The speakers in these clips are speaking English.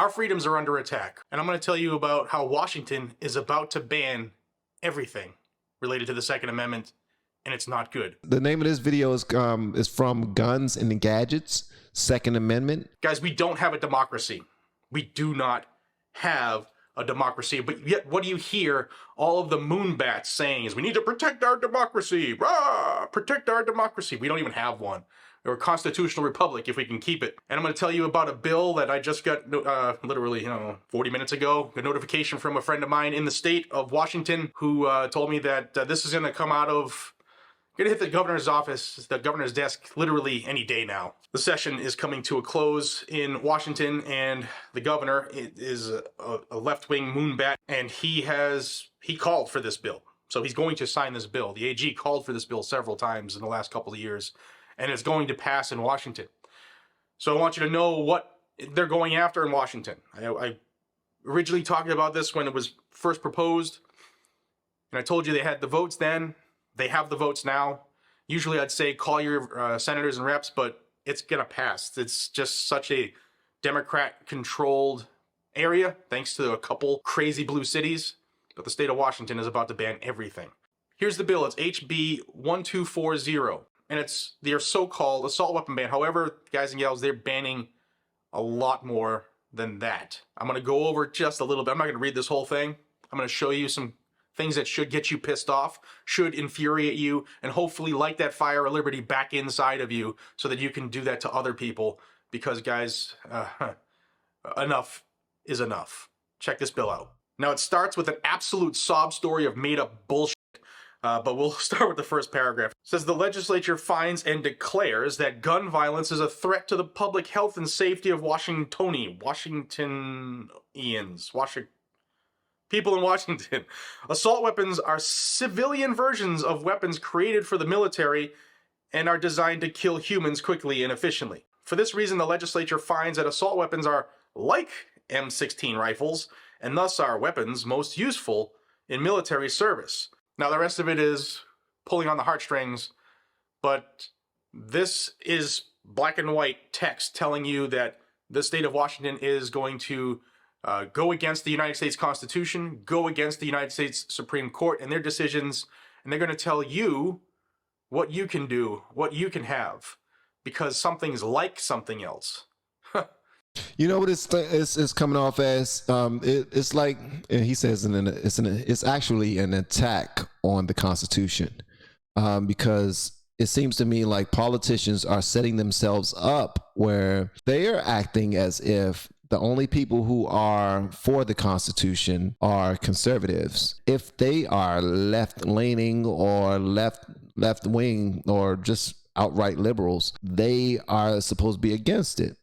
Our freedoms are under attack, and I'm going to tell you about how Washington is about to ban everything related to the Second Amendment, and it's not good. The name of this video is from Guns and Gadgets, Second Amendment. Guys, we don't have a democracy. We do not have a democracy, but yet what do you hear all of the moonbats saying is we need to protect our democracy. Rah! Protect our democracy. We don't even have one. Or a constitutional republic if we can keep it. And I'm going to tell you about a bill that I just got literally 40 minutes ago. A notification from a friend of mine in the state of Washington who told me that this is going to come out of, going to hit the governor's office, the governor's desk literally any day now. The session is coming to a close in Washington, and the governor is a left-wing moonbat, and he called for this bill. So he's going to sign this bill. The AG called for this bill several times in the last couple of years, and it's going to pass in Washington. So I want you to know what they're going after in Washington. I originally talked about this when it was first proposed, and I told you they had the votes then. They have the votes now. Usually I'd say call your senators and reps, but it's going to pass. It's just such a Democrat-controlled area, thanks to a couple crazy blue cities. But the state of Washington is about to ban everything. Here's the bill. It's HB 1240. And it's their so-called assault weapon ban. However, guys and gals, they're banning a lot more than that. I'm going to go over just a little bit. I'm not going to read this whole thing. I'm going to show you some things that should get you pissed off, should infuriate you, and hopefully light that fire of liberty back inside of you so that you can do that to other people. Because, guys, enough is enough. Check this bill out. Now, it starts with an absolute sob story of made-up bullshit. But we'll start with the first paragraph. It says the legislature finds and declares that gun violence is a threat to the public health and safety of people in Washington. Assault weapons are civilian versions of weapons created for the military and are designed to kill humans quickly and efficiently. For this reason, the legislature finds that assault weapons are like M16 rifles and thus are weapons most useful in military service. Now, the rest of it is pulling on the heartstrings, but this is black and white text telling you that the state of Washington is going to go against the United States Constitution, go against the United States Supreme Court and their decisions, and they're going to tell you what you can do, what you can have, because something's like something else. You know what it's coming off as? It's like he says, it's actually an attack on the Constitution, because it seems to me like politicians are setting themselves up where they are acting as if the only people who are for the Constitution are conservatives. If they are left-leaning or left-wing or just outright liberals, they are supposed to be against it.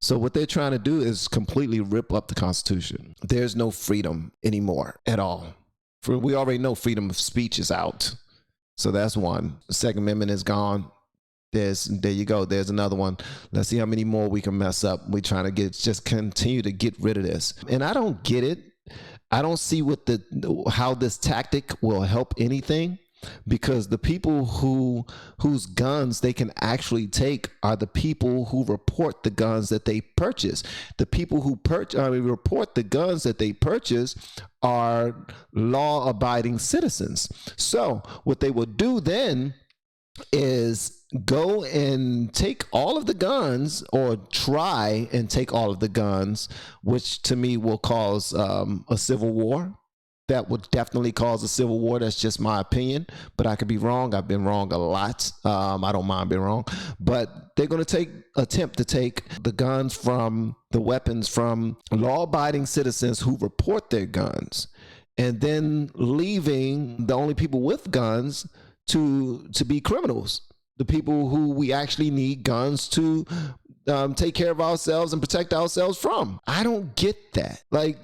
So what they're trying to do is completely rip up the Constitution. There's no freedom anymore at all. We already know freedom of speech is out. So that's one. The Second Amendment is gone. There you go. There's another one. Let's see how many more we can mess up. We're trying to just continue to get rid of this. And I don't get it. I don't see how this tactic will help anything. Because the people whose guns they can actually take are the people who report the guns that they purchase. The people who report the guns that they purchase are law-abiding citizens. So what they will do then is go and take all of the guns, or try and take all of the guns, which to me will cause a civil war. That would definitely cause a civil war. That's just my opinion, but I could be wrong. I've been wrong a lot. I don't mind being wrong, but they're going to attempt to take the guns from the weapons from law-abiding citizens who report their guns, and then leaving the only people with guns to be criminals, the people who we actually need guns to take care of ourselves and protect ourselves from. I don't get that. Like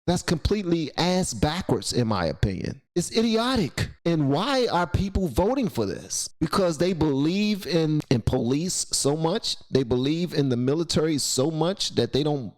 that's completely ass backwards, in my opinion. It's idiotic. And why are people voting for this? Because they believe in police so much. They believe in the military so much that they don't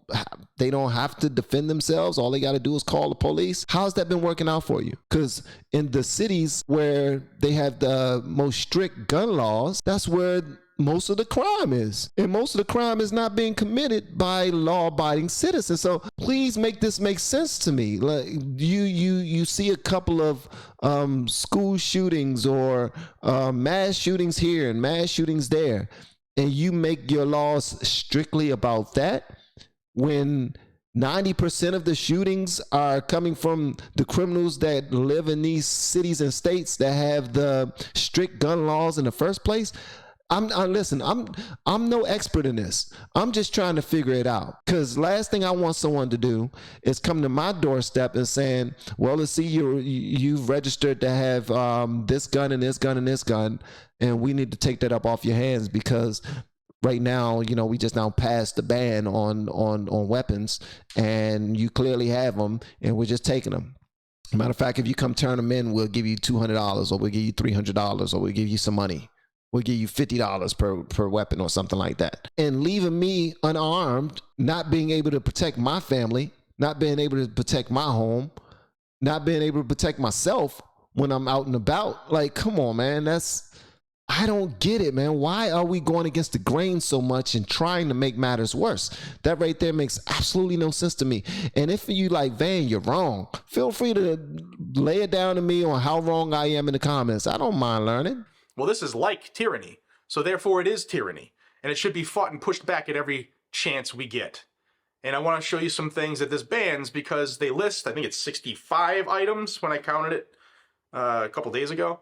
have to defend themselves. All they got to do is call the police. How's that been working out for you? Because in the cities where they have the most strict gun laws, that's where most of the crime is. And most of the crime is not being committed by law-abiding citizens. So please make this make sense to me. Like you see a couple of school shootings or mass shootings here and mass shootings there, and you make your laws strictly about that when 90% of the shootings are coming from the criminals that live in these cities and states that have the strict gun laws in the first place. I'm no expert in this. I'm just trying to figure it out. Because last thing I want someone to do is come to my doorstep and saying, well, let's see, you've registered to have this gun and this gun and this gun, and we need to take that up off your hands because right now, we just now passed the ban on weapons, and you clearly have them, and we're just taking them. Matter of fact, if you come turn them in, we'll give you $200, or we'll give you $300, or we'll give you some money. We'll give you $50 per weapon or something like that. And leaving me unarmed, not being able to protect my family, not being able to protect my home, not being able to protect myself when I'm out and about. Like, come on, man. I don't get it, man. Why are we going against the grain so much and trying to make matters worse? That right there makes absolutely no sense to me. And if you like, Van, you're wrong, feel free to lay it down to me on how wrong I am in the comments. I don't mind learning. Well, this is like tyranny, so therefore it is tyranny, and it should be fought and pushed back at every chance we get. And I want to show you some things that this bans because they list, I think it's 65 items when I counted it a couple days ago.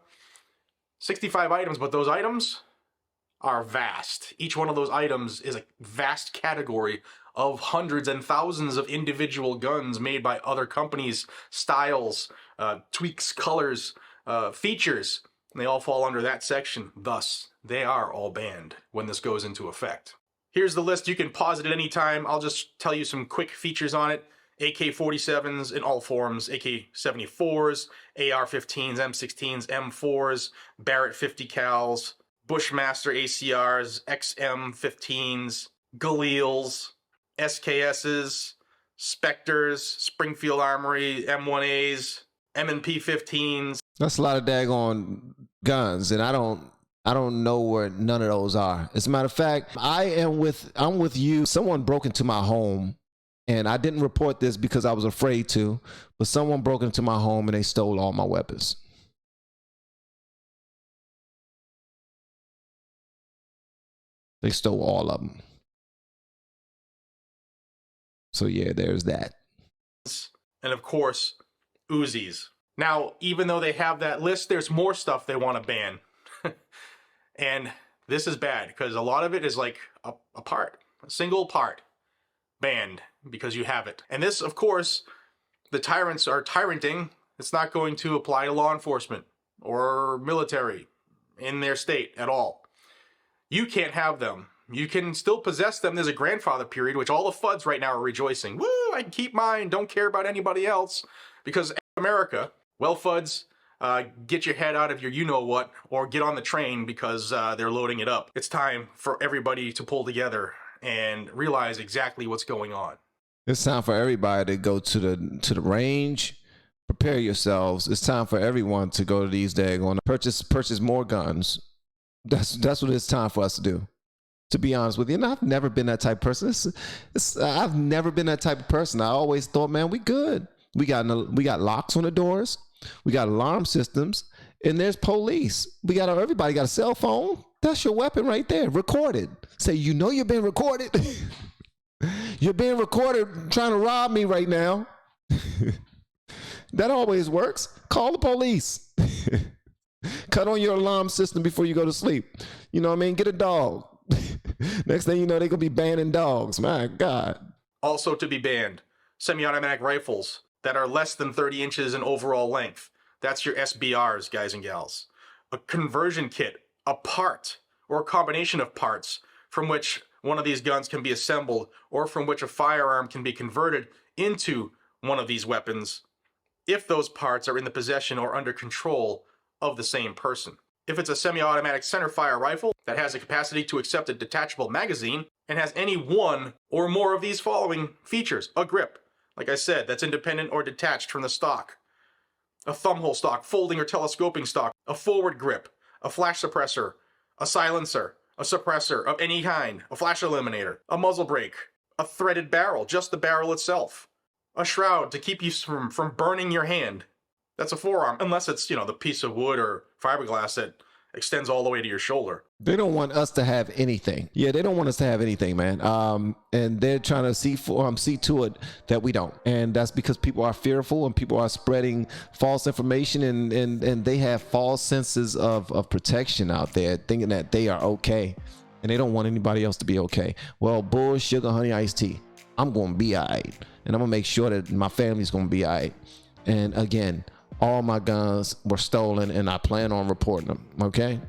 65 items, but those items are vast. Each one of those items is a vast category of hundreds and thousands of individual guns made by other companies, styles, tweaks, colors, features. And they all fall under that section. Thus, they are all banned when this goes into effect. Here's the list. You can pause it at any time. I'll just tell you some quick features on it. AK-47s in all forms, AK-74s, AR-15s, M16s, M4s, Barrett 50 cals, Bushmaster ACRs, XM-15s, Galils, SKSs, Spectres, Springfield Armory, M1As, M&P 15s. That's a lot of daggone guns, and I don't know where none of those are. As a matter of fact, I'm with you. Someone broke into my home, and I didn't report this because I was afraid to, but someone broke into my home and they stole all my weapons. They stole all of them. So yeah, there's that. And of course, Uzis. Now, even though they have that list, there's more stuff they want to ban. And this is bad because a lot of it is like a part, a single part banned because you have it. And this, of course, the tyrants are tyranting. It's not going to apply to law enforcement or military in their state at all. You can't have them. You can still possess them. There's a grandfather period, which all the FUDs right now are rejoicing. Woo, I can keep mine. Don't care about anybody else. Because America, well, FUDs, get your head out of your you-know-what or get on the train because they're loading it up. It's time for everybody to pull together and realize exactly what's going on. It's time for everybody to go to the range. Prepare yourselves. It's time for everyone to go to these daggone purchase more guns. That's what it's time for us to do. To be honest with you, and I've never been that type of person. I've never been that type of person. I always thought, man, we good. We got locks on the doors. We got alarm systems, and there's police. Everybody got a cell phone. That's your weapon right there. Recorded. Say, you're being recorded. You're being recorded trying to rob me right now. That always works. Call the police. Cut on your alarm system before you go to sleep. You know what I mean? Get a dog. Next thing you know, they're going to be banning dogs. My God. Also to be banned, semi-automatic rifles that are less than 30 inches in overall length. That's your SBRs, guys and gals. A conversion kit, a part, or a combination of parts from which one of these guns can be assembled or from which a firearm can be converted into one of these weapons if those parts are in the possession or under control of the same person. If it's a semi-automatic centerfire rifle that has the capacity to accept a detachable magazine and has any one or more of these following features: a grip, like I said, that's independent or detached from the stock, a thumbhole stock, folding or telescoping stock, a forward grip, a flash suppressor, a silencer, a suppressor of any kind, a flash eliminator, a muzzle brake, a threaded barrel, just the barrel itself, a shroud to keep you from burning your hand. That's a forearm, unless it's, you know, the piece of wood or fiberglass that extends all the way to your shoulder. They don't want us to have anything. Yeah, they don't want us to have anything, man. And they're trying to see to it that we don't. And that's because people are fearful and people are spreading false information, and they have false senses of protection out there, thinking that they are okay, and they don't want anybody else to be okay. Well, bull, sugar, honey, iced tea. I'm gonna be all right, and I'm gonna make sure that my family's gonna be all right. And again, all my guns were stolen, and I plan on reporting them. Okay.